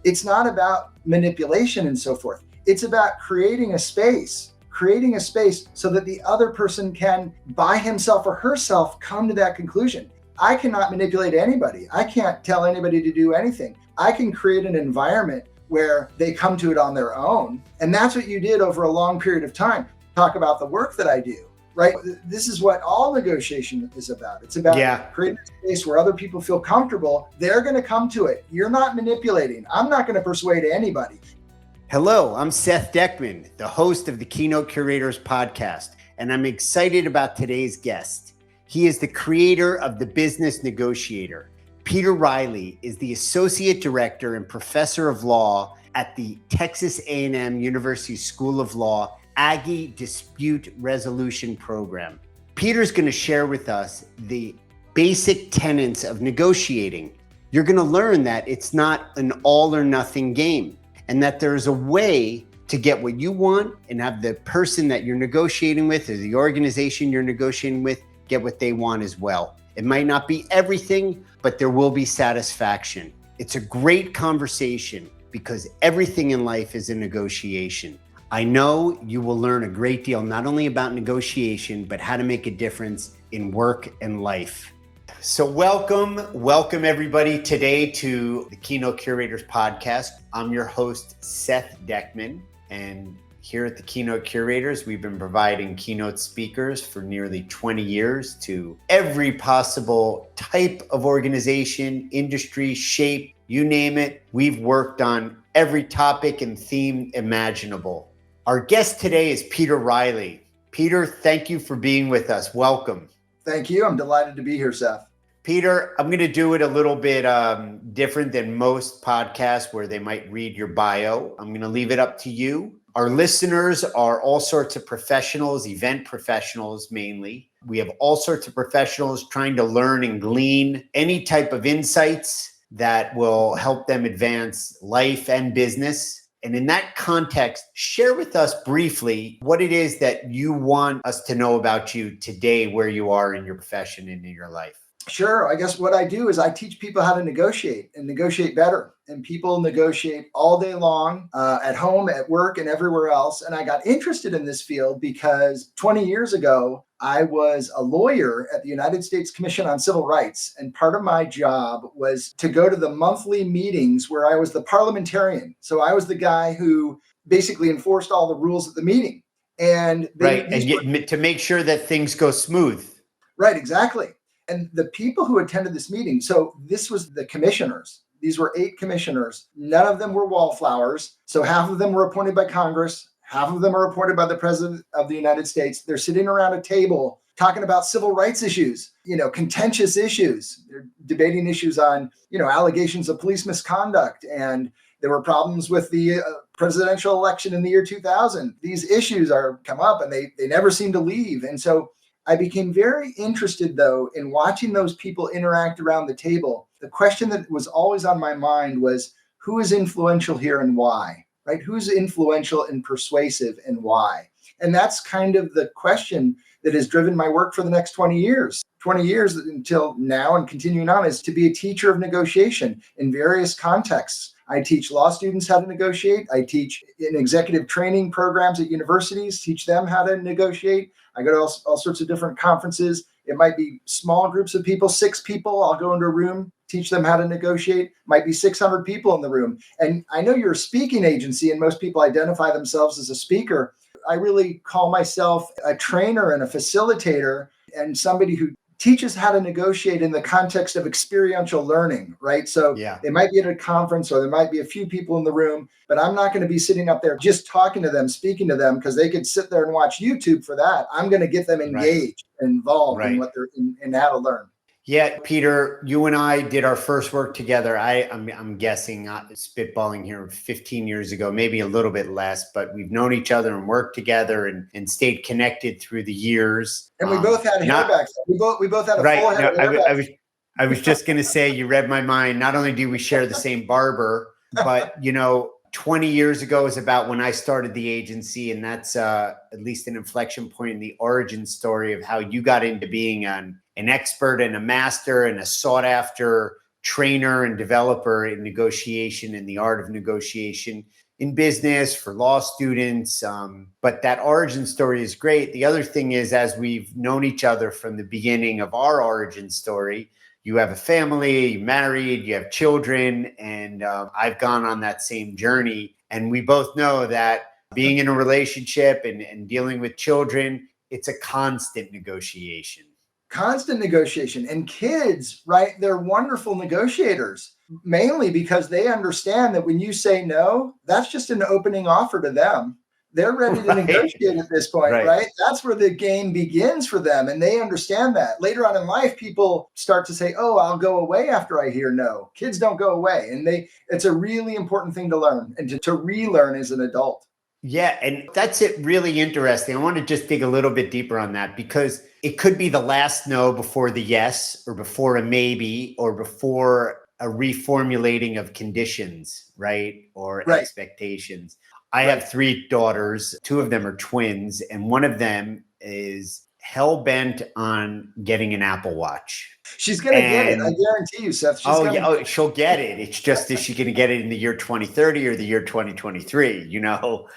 It's not about manipulation and so forth. It's about creating a space so that the other person can, by himself or herself, come to that conclusion. I cannot manipulate anybody. I can't tell anybody to do anything. I can create an environment where they come to it on their own. And that's what you did over a long period of time. Talk about the work that I do, right? This is what all negotiation is about. It's about creating a space where other people feel comfortable. They're going to come to it. You're not manipulating. I'm not going to persuade anybody. Hello, I'm Seth Dechtman, the host of the Keynote Curators podcast, and I'm excited about today's guest. He is the creator of the business Negotiator. Peter Reilly is the Associate Director and Professor of Law at the Texas A&M University School of Law Aggie Dispute Resolution Program. Peter's going to share with us the basic tenets of negotiating. You're going to learn that it's not an all or nothing game, and that there's a way to get what you want and have the person that you're negotiating with or the organization you're negotiating with get what they want as well. It might not be everything, but there will be satisfaction. It's a great conversation because everything in life is a negotiation. I know you will learn a great deal, not only about negotiation, but how to make a difference in work and life. So welcome everybody today to the Keynote Curators podcast. I'm your host, Seth Dechtman, and here at the Keynote Curators, we've been providing keynote speakers for nearly 20 years to every possible type of organization, industry, shape, you name it. We've worked on every topic and theme imaginable. Our guest today is Peter Reilly. Peter, thank you for being with us. Welcome. Thank you. I'm delighted to be here, Seth. Peter, I'm going to do it a little bit different than most podcasts where they might read your bio. I'm going to leave it up to you. Our listeners are all sorts of professionals, event professionals mainly. We have all sorts of professionals trying to learn and glean any type of insights that will help them advance life and business. And in that context, share with us briefly what it is that you want us to know about you today, where you are in your profession and in your life. Sure. I guess what I do is I teach people how to negotiate and negotiate better. And people negotiate all day long at home, at work, and everywhere else. And I got interested in this field because 20 years ago, I was a lawyer at the United States Commission on Civil Rights. And part of my job was to go to the monthly meetings where I was the parliamentarian. So I was the guy who basically enforced all the rules at the meeting. And to make sure that things go smooth. Right, exactly. And the people who attended this meeting, so this was the commissioners. These were 8 commissioners. None of them were wallflowers. So half of them were appointed by Congress. Half of them are appointed by the President of the United States. They're sitting around a table talking about civil rights issues, contentious issues. They're debating issues on, allegations of police misconduct. And there were problems with the presidential election in the year 2000. These issues are come up and they never seem to leave. And so I became very interested, though, in watching those people interact around the table. The question that was always on my mind was, who is influential here and why, right? Who's influential and persuasive and why? And that's kind of the question that has driven my work for the next 20 years. 20 years until now and continuing on is to be a teacher of negotiation in various contexts. I teach law students how to negotiate. I teach in executive training programs at universities, teach them how to negotiate. I go to all sorts of different conferences. It might be small groups of people, 6 people. I'll go into a room, teach them how to negotiate. Might be 600 people in the room. And I know you're a speaking agency and most people identify themselves as a speaker. I really call myself a trainer and a facilitator and somebody who teaches how to negotiate in the context of experiential learning, right? So They might be at a conference or there might be a few people in the room, but I'm not going to be sitting up there just talking to them, speaking to them, because they could sit there and watch YouTube for that. I'm going to get them engaged and involved in what they're in how to learn. Yeah, Peter, you and I did our first work together. I'm guessing, spitballing here, 15 years ago, maybe a little bit less, but we've known each other and worked together and stayed connected through the years. And we both had hairbacks. We both had a full head of hairbacks. I was just going to say, you read my mind. Not only do we share the same barber, but 20 years ago is about when I started the agency, and that's at least an inflection point in the origin story of how you got into being an expert and a master and a sought after trainer and developer in negotiation and the art of negotiation in business for law students. But that origin story is great. The other thing is, as we've known each other from the beginning of our origin story, you have a family, you're married, you have children, and I've gone on that same journey. And we both know that being in a relationship and dealing with children, it's a constant negotiation. Constant negotiation. And kids, right? They're wonderful negotiators, mainly because they understand that when you say no, that's just an opening offer to them. They're ready to negotiate at this point, right? That's where the game begins for them. And they understand that. Later on in life, people start to say, oh, I'll go away after I hear no. Kids don't go away. And it's a really important thing to learn and to relearn as an adult. Yeah. And that's it, really interesting. I want to just dig a little bit deeper on that, because it could be the last no before the yes, or before a maybe, or before a reformulating of conditions, right? Or expectations. I have 3 daughters. 2 of them are twins, and one of them is hell-bent on getting an Apple Watch. She's going to get it. I guarantee you, Seth. She'll get it. It's just, is she going to get it in the year 2030 or the year 2023? You know?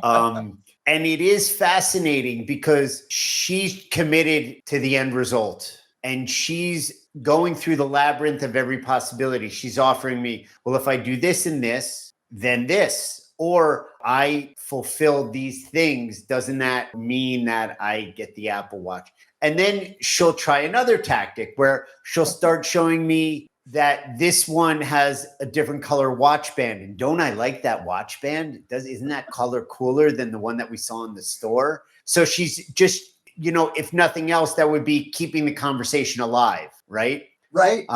And it is fascinating because she's committed to the end result, and she's going through the labyrinth of every possibility. She's offering me, well, if I do this and this, then this. Or I fulfill these things, doesn't that mean that I get the Apple Watch? And then she'll try another tactic where she'll start showing me that this one has a different color watch band. And don't I like that watch band? Isn't that color cooler than the one that we saw in the store? So she's just, if nothing else, that would be keeping the conversation alive, right? Right.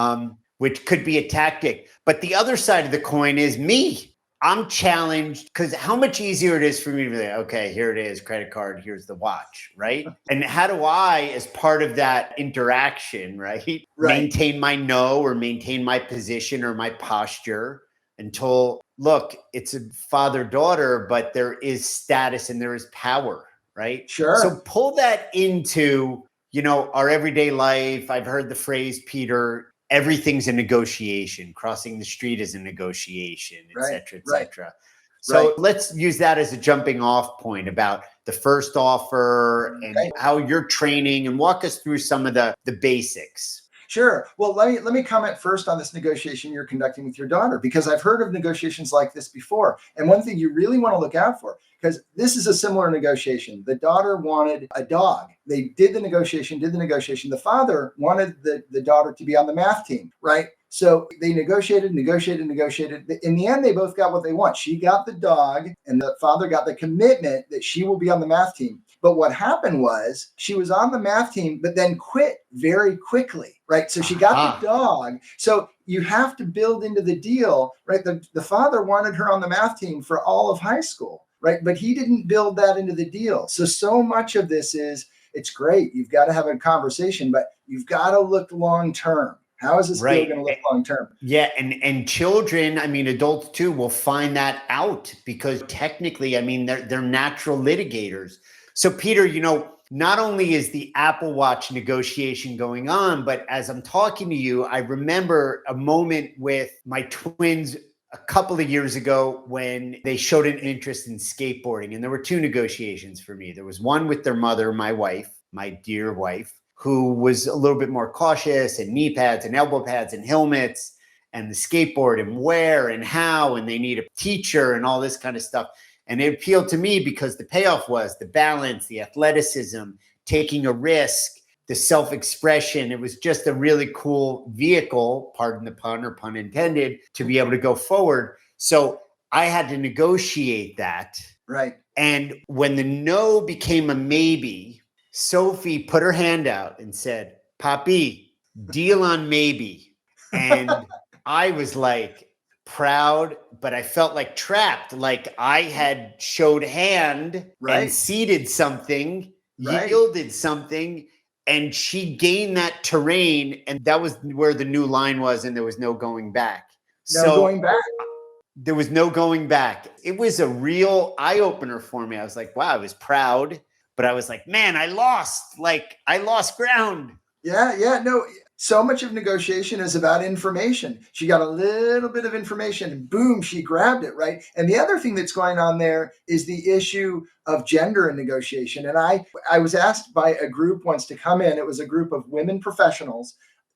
Which could be a tactic. But the other side of the coin is me. I'm challenged because how much easier it is for me to be like, okay, here it is, credit card, here's the watch, right? And how do I, as part of that interaction, right, maintain my no, or maintain my position or my posture until, look, it's a father-daughter, but there is status and there is power, right? Sure. So pull that into, our everyday life. I've heard the phrase, Peter, everything's a negotiation. Crossing the street is a negotiation, et cetera, et cetera. So let's use that as a jumping off point about the first offer and how you're training, and walk us through some of the basics. Sure. Well, let me comment first on this negotiation you're conducting with your daughter, because I've heard of negotiations like this before. And one thing you really want to look out for, because this is a similar negotiation. The daughter wanted a dog. They did the negotiation. The father wanted the daughter to be on the math team, right? So they negotiated. In the end, they both got what they want. She got the dog, and the father got the commitment that she will be on the math team. But what happened was she was on the math team, but then quit very quickly, right? So she got the dog. So you have to build into the deal, right? The father wanted her on the math team for all of high school, right? But he didn't build that into the deal. So much of this is, it's great. You've got to have a conversation, but you've got to look long-term. How is this deal going to look long-term? Yeah. And children, adults too, will find that out, because technically, they're natural litigators. So Peter, not only is the Apple Watch negotiation going on, but as I'm talking to you, I remember a moment with my twins a couple of years ago when they showed an interest in skateboarding. And there were 2 negotiations for me. There was one with their mother, my wife, my dear wife, who was a little bit more cautious, and knee pads and elbow pads and helmets and the skateboard and where and how, and they need a teacher and all this kind of stuff. And it appealed to me because the payoff was the balance, the athleticism, taking a risk, the self-expression. It was just a really cool vehicle, pardon the pun or pun intended, to be able to go forward. So I had to negotiate that. Right. And when the no became a maybe, Sophie put her hand out and said, "Papi, deal on maybe." And I was like, proud, but I felt like trapped. Like I had showed hand and ceded something, yielded something, and she gained that terrain. And that was where the new line was, and there was no going back. There was no going back. It was a real eye-opener for me. I was like, wow, I was proud, but I was like, man, I lost ground. Yeah. No, So much of negotiation is about information. She got a little bit of information and boom, she grabbed it, right? And the other thing that's going on there is the issue of gender in negotiation. And I was asked by a group once to come in. It was a group of women professionals,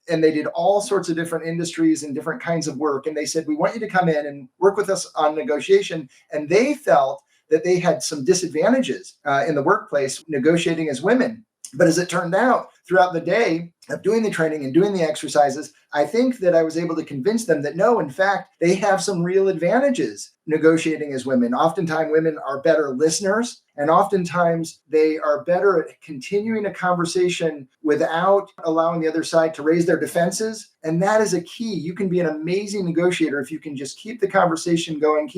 and they did all sorts of different industries and different kinds of work. And they said, we want you to come in and work with us on negotiation. And they felt that they had some disadvantages in the workplace negotiating as women. But as it turned out, throughout the day of doing the training and doing the exercises, I think that I was able to convince them that no, in fact, they have some real advantages negotiating as women. Oftentimes, women are better listeners, and oftentimes they are better at continuing a conversation without allowing the other side to raise their defenses. And that is a key. You can be an amazing negotiator if you can just keep the conversation going.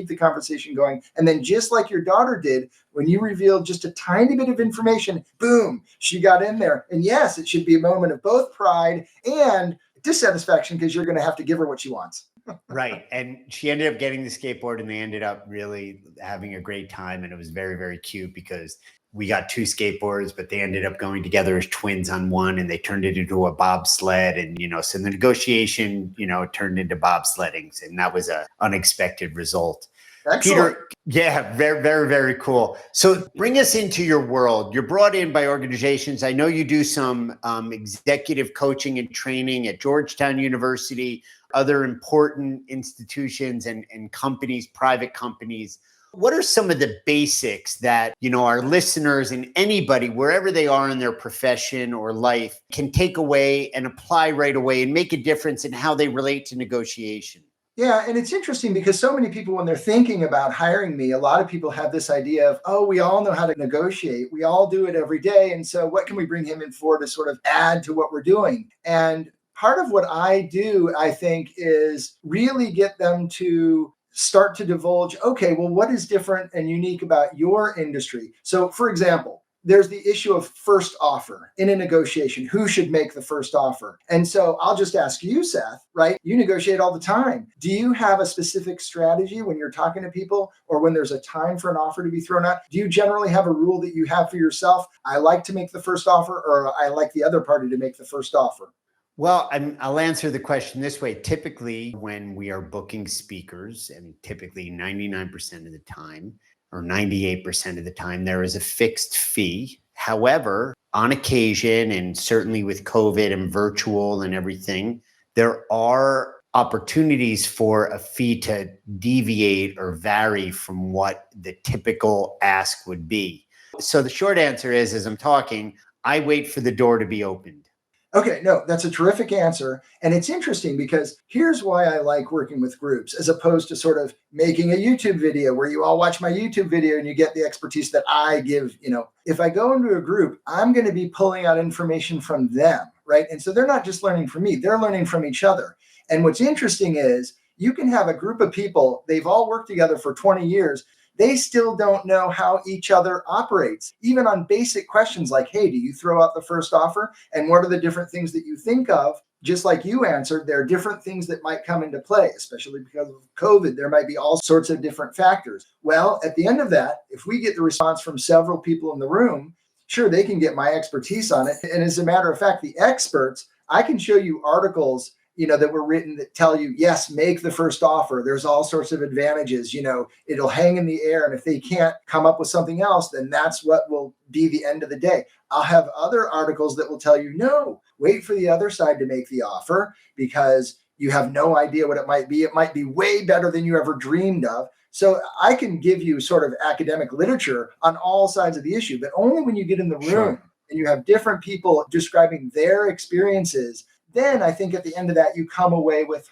And then just like your daughter did, when you revealed just a tiny bit of information, boom, she got in there. And yes, it should be a moment of both pride and dissatisfaction because you're going to have to give her what she wants. Right. And she ended up getting the skateboard and they ended up really having a great time. And it was very, very cute because we got 2 skateboards, but they ended up going together as twins on one and they turned it into a bobsled. And, so the negotiation, turned into bobsleddings, and that was an unexpected result. Excellent. Peter, yeah, very, very, very cool. So bring us into your world. You're brought in by organizations. I know you do some executive coaching and training at Georgetown University, other important institutions and companies, private companies. What are some of the basics that, our listeners and anybody, wherever they are in their profession or life, can take away and apply right away and make a difference in how they relate to negotiation? Yeah, and it's interesting because so many people, when they're thinking about hiring me, a lot of people have this idea of, oh, we all know how to negotiate. We all do it every day. And so what can we bring him in for to sort of add to what we're doing? And part of what I do, I think, is really get them to start to divulge, okay, well, what is different and unique about your industry? So, for example, there's the issue of first offer in a negotiation. Who should make the first offer? And so I'll just ask you, Seth, right? You negotiate all the time. Do you have a specific strategy when you're talking to people or when there's a time for an offer to be thrown out? Do you generally have a rule that you have for yourself? I like to make the first offer, or I like the other party to make the first offer? Well, I'll answer the question this way. Typically, when we are booking speakers, and typically 99% of the time, or 98% of the time, there is a fixed fee. However, on occasion, and certainly with COVID and virtual and everything, there are opportunities for a fee to deviate or vary from what the typical ask would be. So the short answer is, as I'm talking, I wait for the door to be opened. Okay, no, that's a terrific answer. And it's interesting because here's why I like working with groups as opposed to sort of making a YouTube video where you all watch my YouTube video and you get the expertise that I give. If I go into a group, I'm going to be pulling out information from them, right? And so they're not just learning from me, they're learning from each other. And what's interesting is you can have a group of people, they've all worked together for 20 years. They still don't know how each other operates, even on basic questions like, hey, do you throw out the first offer? And what are the different things that you think of? Just like you answered, there are different things that might come into play, especially because of COVID. There might be all sorts of different factors. Well, at the end of that, if we get the response from several people in the room, sure, they can get my expertise on it. And as a matter of fact, the experts, I can show you articles that were written that tell you, yes, make the first offer. There's all sorts of advantages, it'll hang in the air. And if they can't come up with something else, then that's what will be the end of the day. I'll have other articles that will tell you, no, wait for the other side to make the offer because you have no idea what it might be. It might be way better than you ever dreamed of. So I can give you sort of academic literature on all sides of the issue, but only when you get in the room and you have different people describing their experiences. Then I think at the end of that, you come away with,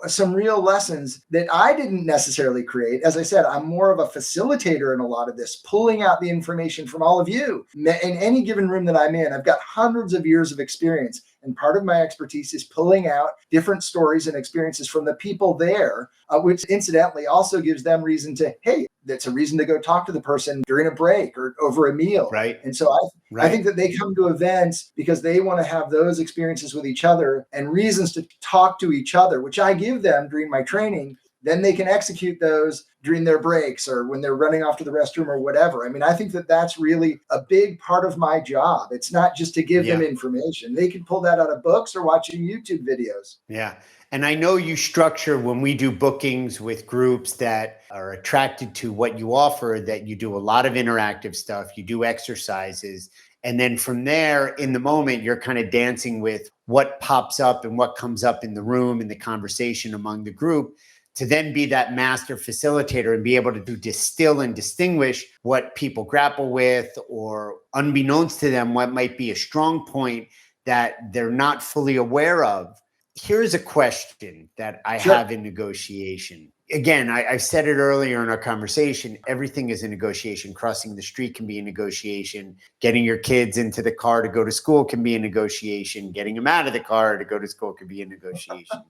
some real lessons that I didn't necessarily create. As I said, I'm more of a facilitator in a lot of this, pulling out the information from all of you. In any given room that I'm in, I've got hundreds of years of experience. And part of my expertise is pulling out different stories and experiences from the people there, which incidentally also gives them reason to, hey, that's a reason to go talk to the person during a break or over a meal. Right. And so I think that they come to events because they want to have those experiences with each other and reasons to talk to each other, which I give them during my training. then they can execute those during their breaks or when they're running off to the restroom or whatever. I mean, I think that that's really a big part of my job. It's not just to give them information. They can pull that out of books or watching YouTube videos. Yeah. And I know you structure, when we do bookings with groups that are attracted to what you offer, that you do a lot of interactive stuff, you do exercises. And then from there, in the moment, you're kind of dancing with what pops up and what comes up in the room, in the conversation among the group, to then be that master facilitator and be able to distill and distinguish what people grapple with, or unbeknownst to them, what might be a strong point that they're not fully aware of. Here's a question that I have in negotiation. Again, I said it earlier in our conversation, everything is a negotiation. Crossing the street can be a negotiation. Getting your kids into the car to go to school can be a negotiation. Getting them out of the car to go to school can be a negotiation.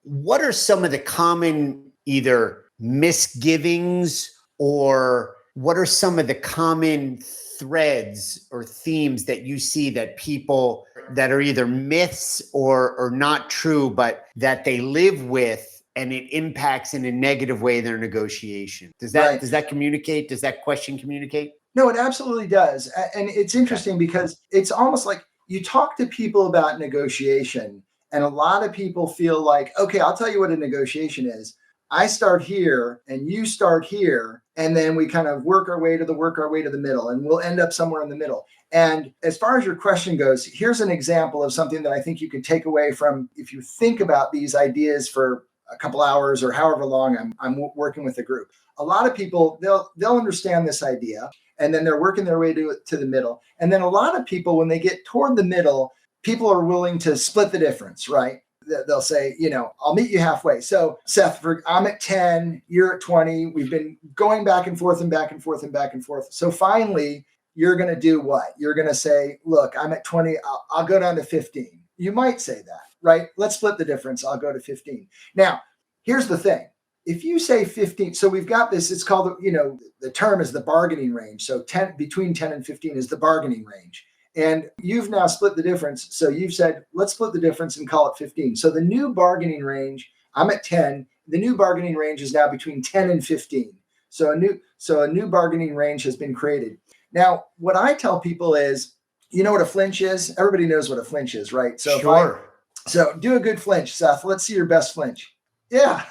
What are some of the common either misgivings, or what are some of the common threads or themes that you see that people that are either myths or not true, but that they live with and it impacts in a negative way their negotiation? Does that communicate? Does that question communicate? No, it absolutely does. And it's interesting because it's almost like you talk to people about negotiation, and a lot of people feel like, okay, I'll tell you what a negotiation is. I start here and you start here, and then we kind of work our way to the middle, and we'll end up somewhere in the middle. And as far as your question goes, here's an example of something that I think you can take away from, if you think about these ideas for a couple hours or however long I'm working with a group. A lot of people, they'll understand this idea, and then they're working their way to the middle. And then a lot of people, when they get toward the middle, people are willing to split the difference, right? They'll say, I'll meet you halfway. So Seth, I'm at 10, you're at 20. We've been going back and forth and back and forth and back and forth. So finally, you're going to do what? You're going to say, look, I'm at 20. I'll go down to 15. You might say that, right? Let's split the difference. I'll go to 15. Now, here's the thing. If you say 15, so we've got this, it's called, the term is the bargaining range. So between 10 and 15 is the bargaining range. And you've now split the difference. So you've said, let's split the difference and call it 15. So the new bargaining range, I'm at 10. The new bargaining range is now between 10 and 15. So a new bargaining range has been created. Now, what I tell people is, you know what a flinch is? Everybody knows what a flinch is, right? So sure. So do a good flinch, Seth. Let's see your best flinch. Yeah.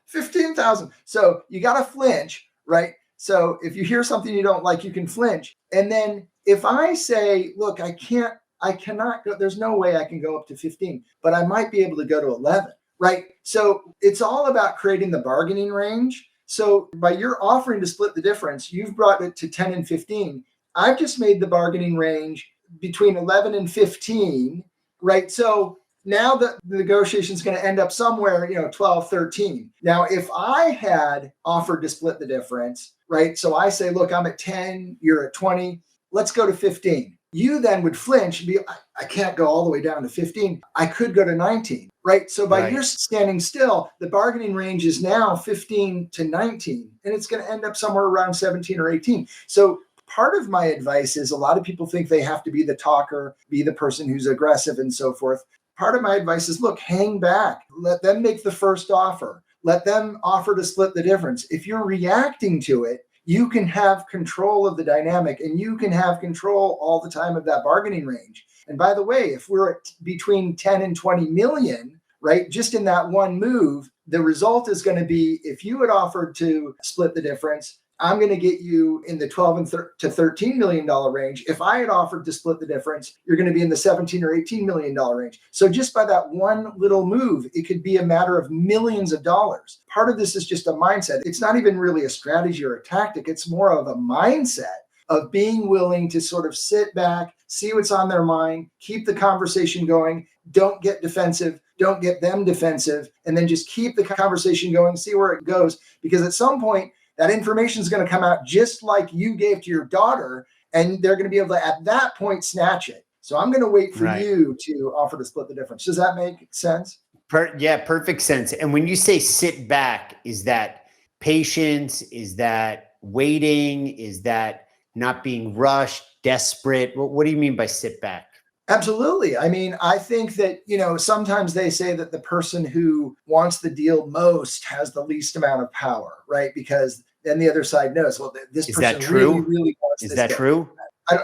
15,000. So you got to flinch, right? So if you hear something you don't like, you can flinch. And then if I say, look, I cannot go, there's no way I can go up to 15, but I might be able to go to 11, right? So it's all about creating the bargaining range. So by your offering to split the difference, you've brought it to 10 and 15. I've just made the bargaining range between 11 and 15, right? So now the negotiation is going to end up somewhere, 12, 13. Now, if I had offered to split the difference, right? So I say, look, I'm at 10, you're at 20. Let's go to 15. You then would flinch and be, I can't go all the way down to 15. I could go to 19, right? So by your standing still, the bargaining range is now 15 to 19, and it's going to end up somewhere around 17 or 18. So part of my advice is, a lot of people think they have to be the talker, be the person who's aggressive and so forth. Part of my advice is, look, hang back. Let them make the first offer. Let them offer to split the difference. If you're reacting to it, you can have control of the dynamic, and you can have control all the time of that bargaining range. And by the way, if we're at between 10 and 20 million, right, just in that one move, the result is going to be, if you had offered to split the difference, I'm going to get you in the 12 to $13 million range. If I had offered to split the difference, you're going to be in the $17 or $18 million range. So just by that one little move, it could be a matter of millions of dollars. Part of this is just a mindset. It's not even really a strategy or a tactic. It's more of a mindset of being willing to sort of sit back, see what's on their mind, keep the conversation going, don't get defensive, don't get them defensive, and then just keep the conversation going, see where it goes. Because at some point, that information is going to come out just like you gave to your daughter, and they're going to be able to, at that point, snatch it. So I'm going to wait for you to offer to split the difference. Does that make sense? Yeah, perfect sense. And when you say sit back, is that patience? Is that waiting? Is that not being rushed, desperate? What do you mean by sit back? Absolutely. I mean, I think that, sometimes they say that the person who wants the deal most has the least amount of power, right? Because then the other side knows, well, this Is person that really, true? really wants Is this that deal. true?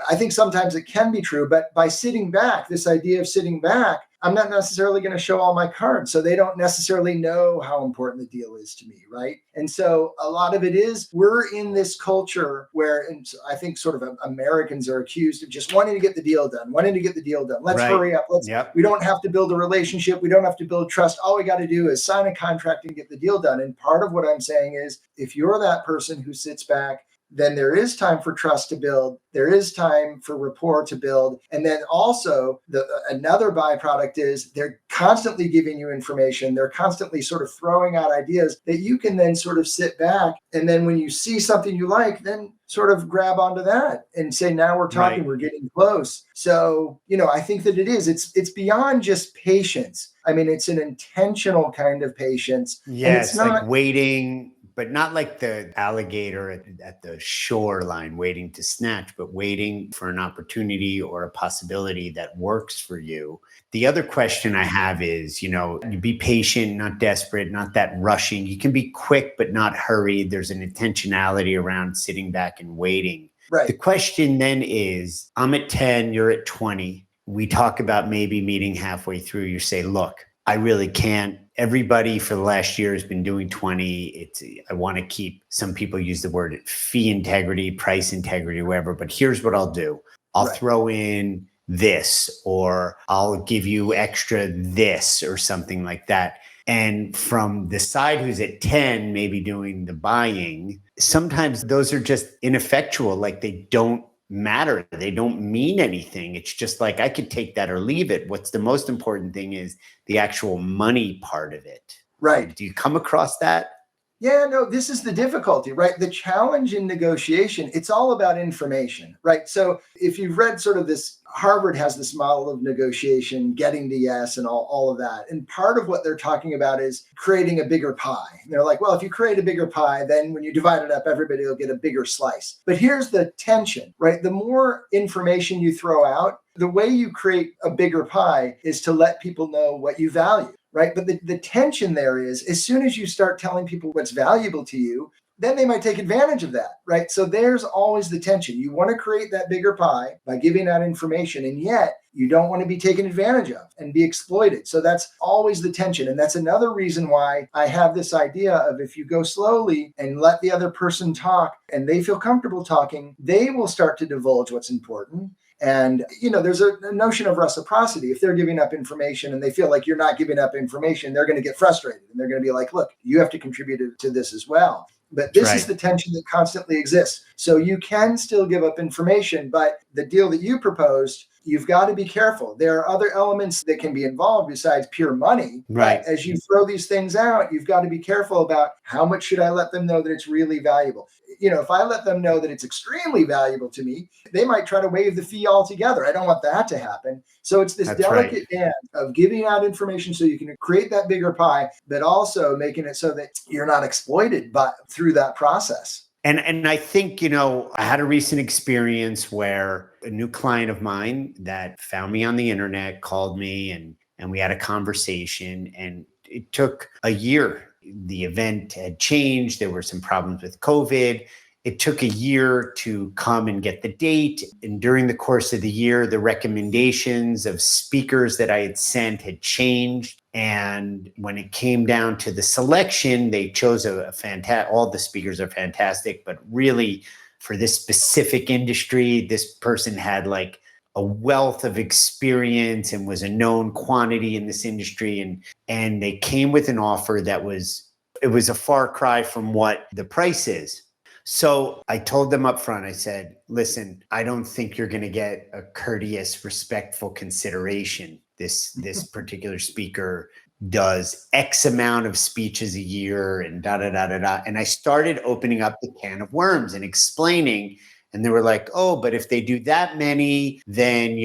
I think sometimes it can be true, but by sitting back, this idea of sitting back, I'm not necessarily going to show all my cards. So they don't necessarily know how important the deal is to me, right? And so a lot of it is we're in this culture where, and I think sort of Americans are accused of just wanting to get the deal done, wanting to get the deal done. Let's Right. hurry up. Yep. We don't have to build a relationship. We don't have to build trust. All we got to do is sign a contract and get the deal done. And part of what I'm saying is if you're that person who sits back, then there is time for trust to build. There is time for rapport to build. And then also another byproduct is they're constantly giving you information. They're constantly sort of throwing out ideas that you can then sort of sit back. And then when you see something you like, then sort of grab onto that and say, now we're talking, Right. We're getting close. So, I think that it's beyond just patience. I mean, it's an intentional kind of patience. Yeah, and it's like waiting, but not like the alligator at the shoreline waiting to snatch, but waiting for an opportunity or a possibility that works for you. The other question I have is, you be patient, not desperate, not that rushing. You can be quick, but not hurried. There's an intentionality around sitting back and waiting. Right. The question then is, I'm at 10, you're at 20. We talk about maybe meeting halfway through. You say, look, I really can't. Everybody for the last year has been doing 20. I want to keep, some people use the word fee integrity, price integrity, whatever, but here's what I'll do. I'll throw in this, or I'll give you extra this or something like that. And from the side who's at 10, maybe doing the buying, sometimes those are just ineffectual. Like they don't matter. They don't mean anything. It's just like, I could take that or leave it. What's the most important thing is the actual money part of it. Right. Do you come across that? Yeah, no, this is the difficulty, right? The challenge in negotiation, it's all about information, right? So if you've read sort of this, Harvard has this model of negotiation, getting to yes and all of that. And part of what they're talking about is creating a bigger pie. And they're like, well, if you create a bigger pie, then when you divide it up, everybody will get a bigger slice. But here's the tension, right? The more information you throw out, the way you create a bigger pie is to let people know what you value. Right. But the tension there is as soon as you start telling people what's valuable to you, then they might take advantage of that. Right. So there's always the tension. You want to create that bigger pie by giving out information, and yet you don't want to be taken advantage of and be exploited. So that's always the tension. And that's another reason why I have this idea of if you go slowly and let the other person talk and they feel comfortable talking, they will start to divulge what's important. And, there's a notion of reciprocity. If they're giving up information and they feel like you're not giving up information, they're going to get frustrated and they're going to be like, look, you have to contribute to this as well. But this is the tension that constantly exists. So you can still give up information, but the deal that you proposed, you've got to be careful. There are other elements that can be involved besides pure money. Right. But as you throw these things out, you've got to be careful about how much should I let them know that it's really valuable. If I let them know that it's extremely valuable to me, they might try to waive the fee altogether. I don't want that to happen. So it's this delicate dance of giving out information so you can create that bigger pie, but also making it so that you're not exploited through that process. And I think, I had a recent experience where a new client of mine that found me on the internet called me and we had a conversation, and it took a year. The event had changed. There were some problems with COVID. It took a year to come and get the date. And during the course of the year, the recommendations of speakers that I had sent had changed. And when it came down to the selection, they chose all the speakers are fantastic, but really for this specific industry, this person had like a wealth of experience and was a known quantity in this industry. And they came with an offer that was a far cry from what the price is. So I told them up front, I said, listen, I don't think you're going to get a courteous, respectful consideration. This particular speaker does X amount of speeches a year and da, da, da, da, da. And I started opening up the can of worms and explaining. And they were like, oh, but if they do that many, then,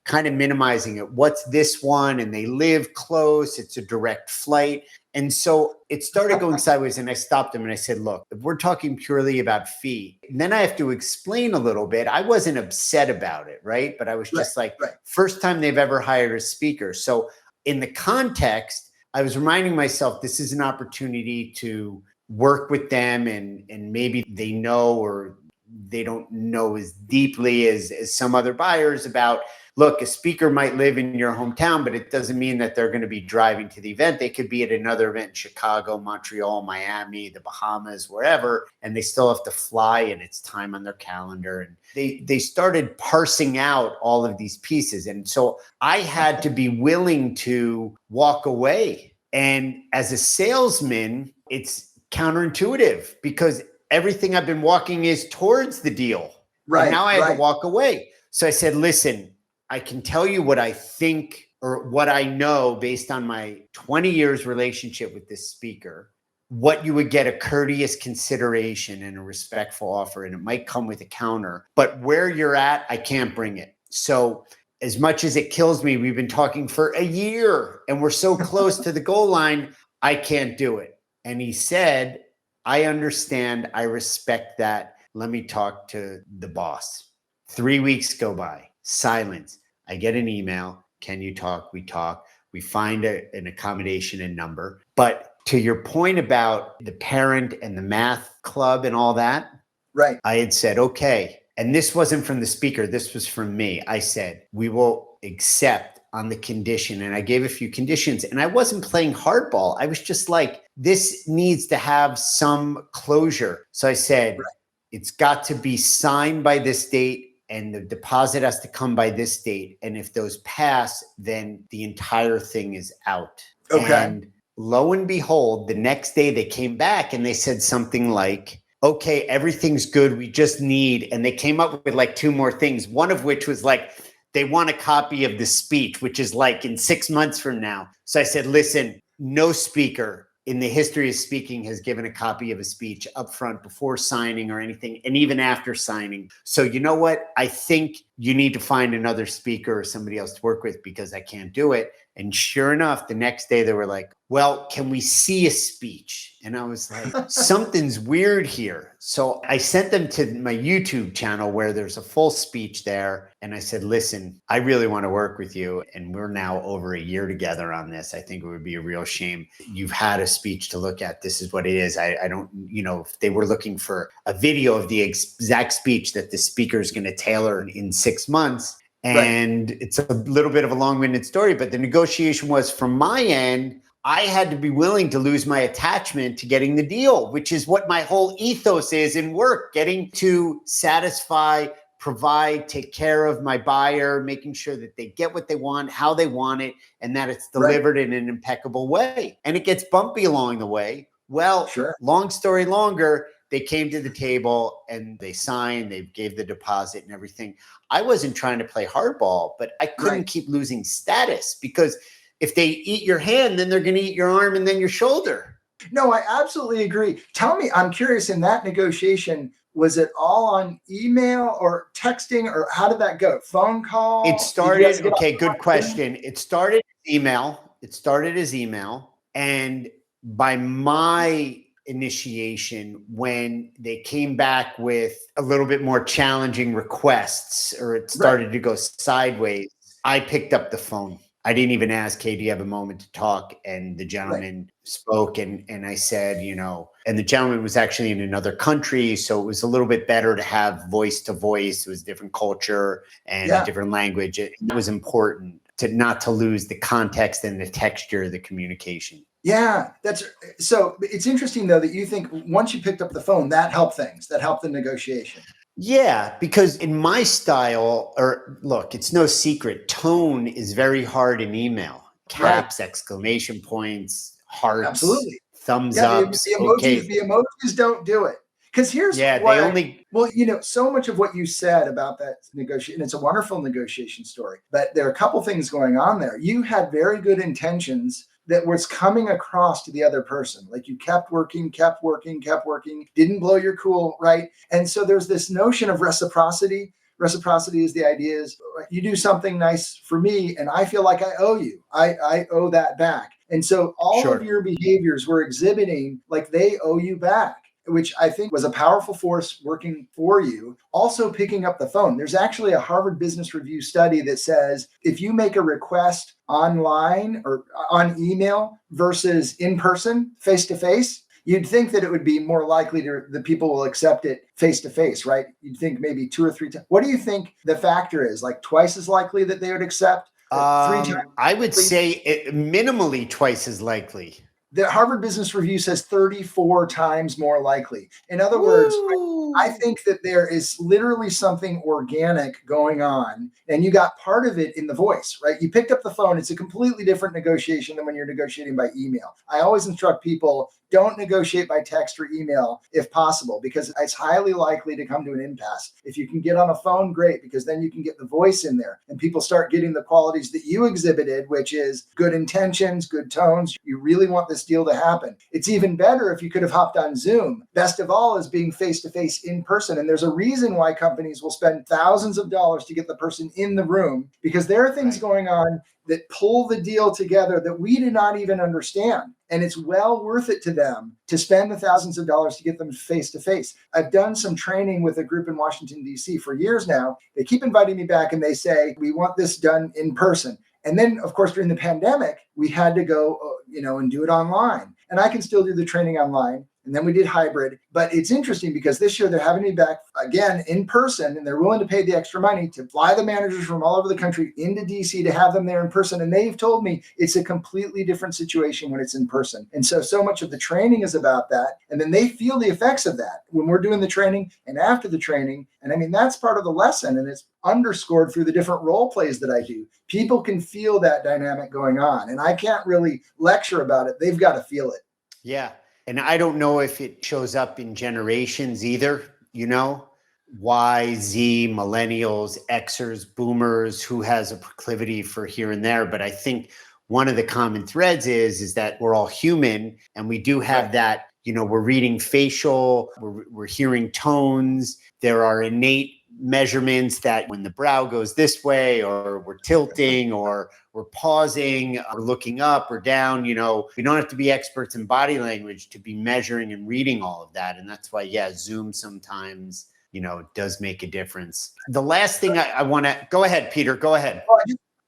kind of minimizing it. What's this one? And they live close. It's a direct flight. And so it started going sideways, and I stopped him and I said, look, if we're talking purely about fee, then I have to explain a little bit. I wasn't upset about it, right? But I was just first time they've ever hired a speaker. So in the context, I was reminding myself, this is an opportunity to work with them, and maybe they know or they don't know as deeply as some other buyers about, look, a speaker might live in your hometown, but it doesn't mean that they're going to be driving to the event. They could be at another event in Chicago, Montreal, Miami, the Bahamas, wherever, and they still have to fly, and it's time on their calendar. And they started parsing out all of these pieces. And so I had to be willing to walk away. And as a salesman, it's counterintuitive because everything I've been walking is towards the deal. Right. And now I had to walk away. So I said, listen, I can tell you what I think or what I know based on my 20 years relationship with this speaker, what you would get a courteous consideration and a respectful offer, and it might come with a counter, but where you're at, I can't bring it. So as much as it kills me, we've been talking for a year and we're so close to the goal line, I can't do it. And he said, I understand. I respect that. Let me talk to the boss. 3 weeks go by. Silence. I get an email. Can you talk? We talk. We find an accommodation and number. But to your point about the parent and the math club and all that, right? I had said, okay. And this wasn't from the speaker. This was from me. I said, we will accept on the condition. And I gave a few conditions, and I wasn't playing hardball. I was just like, this needs to have some closure. So I said, it's got to be signed by this date, and the deposit has to come by this date. And if those pass, then the entire thing is out. Okay. And lo and behold, the next day they came back and they said something like, okay, everything's good. We just need, and they came up with like 2 more things. One of which was like, they want a copy of the speech, which is like in 6 months from now. So I said, listen, no speaker in the history of speaking has given a copy of a speech up front before signing or anything, and even after signing. So you know what? I think you need to find another speaker or somebody else to work with because I can't do it. And sure enough, the next day they were like, well, can we see a speech? And I was like, something's weird here. So I sent them to my YouTube channel where there's a full speech there. And I said, listen, I really want to work with you. And we're now over a year together on this. I think it would be a real shame. You've had a speech to look at. This is what it is. I don't, if they were looking for a video of the exact speech that the speaker is going to tailor in 6 months. And it's a little bit of a long-winded story, but the negotiation was from my end, I had to be willing to lose my attachment to getting the deal, which is what my whole ethos is in work, getting to satisfy, provide, take care of my buyer, making sure that they get what they want, how they want it, and that it's delivered in an impeccable way. And it gets bumpy along the way. Well, long story longer, they came to the table and they signed, they gave the deposit and everything. I wasn't trying to play hardball, but I couldn't keep losing status because if they eat your hand, then they're going to eat your arm and then your shoulder. No, I absolutely agree. Tell me, I'm curious, in that negotiation, was it all on email or texting, or how did that go? Phone call? It started, okay, good question. It started as email. And by my initiation, when they came back with a little bit more challenging requests, or it started to go sideways, I picked up the phone. I didn't even ask, hey, do you have a moment to talk? And the gentleman spoke, and I said, and the gentleman was actually in another country. So it was a little bit better to have voice to voice. It was a different culture and a different language. It was important not to lose the context and the texture of the communication. Yeah, so it's interesting though that you think once you picked up the phone, that helped things, that helped the negotiation. Yeah, because in my style, or look, it's no secret, tone is very hard in email. Caps, exclamation points, hearts, thumbs ups. The emojis don't do it. Because here's so much of what you said about that negotiation, it's a wonderful negotiation story, but there are a couple things going on there. You had very good intentions that was coming across to the other person. Like you kept working, didn't blow your cool, right? And so there's this notion of reciprocity. Reciprocity is the idea is you do something nice for me and I feel like I owe you. I owe that back. And so all Sure. of your behaviors were exhibiting like they owe you back, which I think was a powerful force working for you. Also picking up the phone. There's actually a Harvard Business Review study that says if you make a request online or on email versus in person, face to face, you'd think that it would be more likely that people will accept it face to face, right? You'd think maybe 2 or 3 times. What do you think the factor is? Like twice as likely that they would accept? 3 times? I would say it minimally twice as likely. The Harvard Business Review says 34 times more likely. In other words, I think that there is literally something organic going on, and you got part of it in the voice, right? You picked up the phone. It's a completely different negotiation than when you're negotiating by email. I always instruct people, don't negotiate by text or email if possible, because it's highly likely to come to an impasse. If you can get on a phone, great, because then you can get the voice in there and people start getting the qualities that you exhibited, which is good intentions, good tones. You really want this deal to happen. It's even better if you could have hopped on Zoom. Best of all is being face-to-face in person. And there's a reason why companies will spend thousands of dollars to get the person in the room, because there are things going on that pull the deal together that we do not even understand. And it's well worth it to them to spend the thousands of dollars to get them face to face. I've done some training with a group in Washington, D.C. for years now. They keep inviting me back and they say, we want this done in person. And then, of course, during the pandemic, we had to go, and do it online. And I can still do the training online. And then we did hybrid. But it's interesting because this year they're having me back again in person, and they're willing to pay the extra money to fly the managers from all over the country into DC to have them there in person. And they've told me it's a completely different situation when it's in person. And so much of the training is about that. And then they feel the effects of that when we're doing the training and after the training. And I mean, that's part of the lesson. And it's underscored through the different role plays that I do. People can feel that dynamic going on. And I can't really lecture about it. They've got to feel it. Yeah. And I don't know if it shows up in generations either, Y, Z, millennials, Xers, boomers, who has a proclivity for here and there. But I think one of the common threads is that we're all human, and we do have that, we're reading facial, we're hearing tones. There are innate measurements that when the brow goes this way, or we're tilting, or we're pausing, or looking up or down, we don't have to be experts in body language to be measuring and reading all of that. And that's why, Zoom sometimes, does make a difference. The last thing I want to go ahead, Peter, go ahead. Well,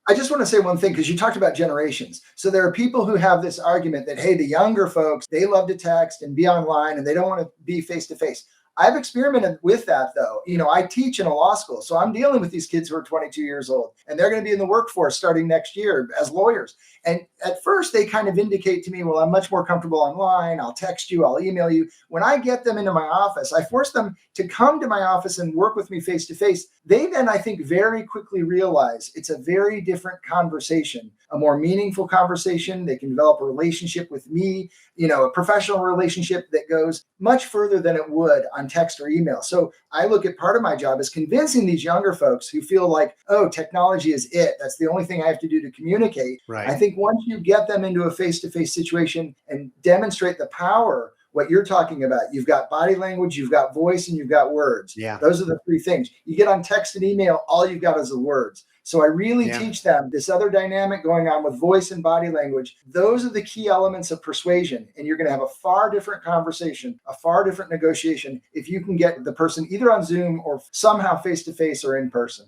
I just want to say one thing, because you talked about generations. So there are people who have this argument that, hey, the younger folks, they love to text and be online and they don't want to be face to face. I've experimented with that, though. I teach in a law school, so I'm dealing with these kids who are 22 years old, and they're going to be in the workforce starting next year as lawyers. And at first, they kind of indicate to me, well, I'm much more comfortable online. I'll text you. I'll email you. When I get them into my office, I force them to come to my office and work with me face to face. They then, I think, very quickly realize it's a very different conversation, a more meaningful conversation. They can develop a relationship with me, a professional relationship that goes much further than it would on text or email. So I look at part of my job as convincing these younger folks who feel like, oh, technology is it. That's the only thing I have to do to communicate. Right. I think once you get them into a face-to-face situation and demonstrate the power, what you're talking about, you've got body language, you've got voice, and you've got words. Yeah. Those are the 3 things. You get on text and email, all you've got is the words. So I really teach them this other dynamic going on with voice and body language. Those are the key elements of persuasion. And you're going to have a far different conversation, a far different negotiation if you can get the person either on Zoom or somehow face-to-face or in person.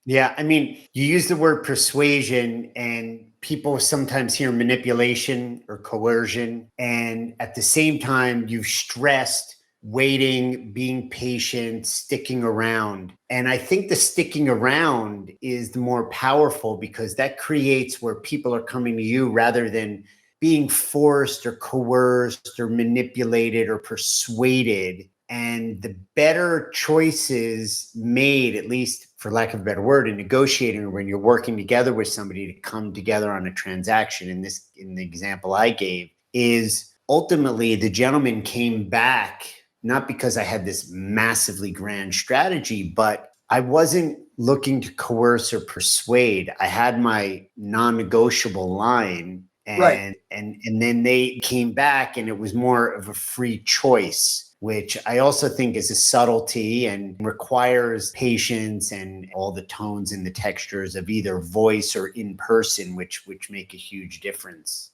Yeah. I mean, you use the word persuasion, and people sometimes hear manipulation or coercion. And at the same time, you've stressed waiting, being patient, sticking around. And I think the sticking around is the more powerful, because that creates where people are coming to you rather than being forced or coerced or manipulated or persuaded. And the better choices made, at least for lack of a better word, in negotiating, or when you're working together with somebody to come together on a transaction, in the example I gave, is ultimately the gentleman came back, not because I had this massively grand strategy, but I wasn't looking to coerce or persuade. I had my non-negotiable line, and then they came back, and it was more of a free choice, which I also think is a subtlety and requires patience and all the tones and the textures of either voice or in person, which make a huge difference.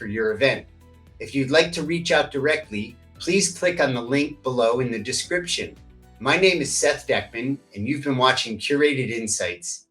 for your event. If you'd like to reach out directly, please click on the link below in the description. My name is Seth Dechtman, and you've been watching Curated Insights.